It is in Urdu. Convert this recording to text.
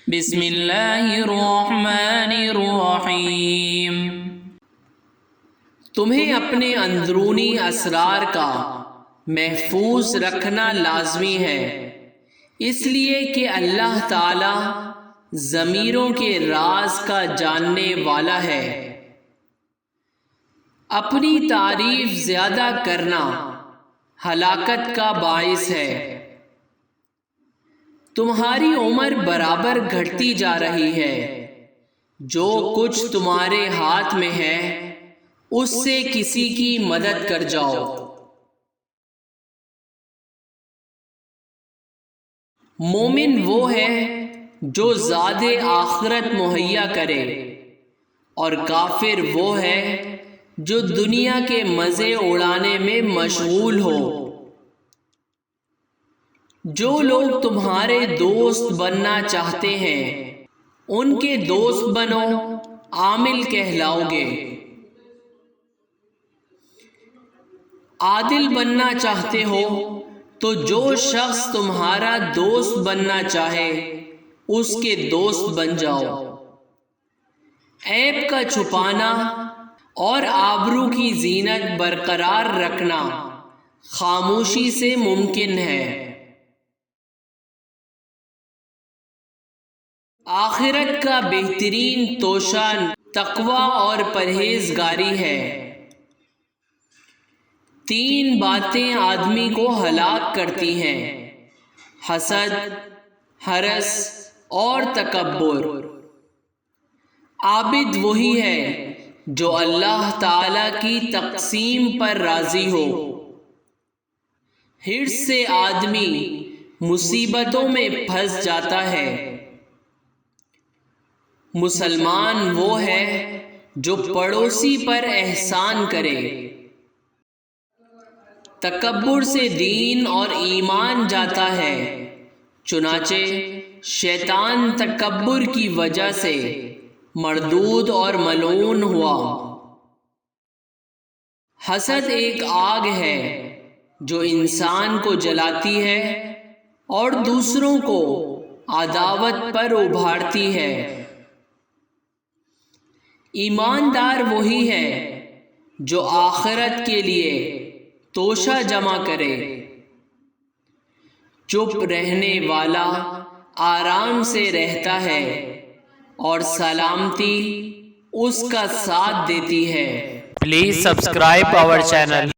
بسم اللہ الرحمن الرحیم۔ تمہیں اپنے اندرونی اسرار کا محفوظ رکھنا لازمی ہے، اس لیے کہ اللہ تعالی ضمیروں کے راز کا جاننے والا ہے۔ اپنی تعریف زیادہ کرنا ہلاکت کا باعث ہے۔ تمہاری عمر برابر گھٹتی جا رہی ہے، جو کچھ تمہارے ہاتھ میں ہے اس سے کسی کی مدد کر جاؤ۔ مومن وہ ہے جو زاد آخرت مہیا کرے، اور کافر وہ ہے جو دنیا کے مزے اڑانے میں مشغول ہو۔ جو لوگ تمہارے دوست بننا چاہتے ہیں ان کے دوست بنو، عامل کہلاؤ گے۔ عادل بننا چاہتے ہو تو جو شخص تمہارا دوست بننا چاہے اس کے دوست بن جاؤ۔ عیب کا چھپانا اور آبرو کی زینت برقرار رکھنا خاموشی سے ممکن ہے۔ آخرت کا بہترین توشہ تقوی اور پرہیزگاری ہے۔ تین باتیں آدمی کو ہلاک کرتی ہیں: حسد، حرص اور تکبر۔ عابد وہی ہے جو اللہ تعالی کی تقسیم پر راضی ہو۔ حرص سے آدمی مصیبتوں میں پھنس جاتا ہے۔ مسلمان وہ ہے جو پڑوسی پر احسان کرے۔ تکبر سے دین اور ایمان جاتا ہے، چنانچہ شیطان تکبر کی وجہ سے مردود اور ملعون ہوا۔ حسد ایک آگ ہے جو انسان کو جلاتی ہے اور دوسروں کو عداوت پر ابھارتی ہے۔ ایماندار وہی ہے جو آخرت کے لیے توشہ جمع کرے۔ چپ رہنے والا آرام سے رہتا ہے اور سلامتی اس کا ساتھ دیتی ہے۔ Please subscribe our channel.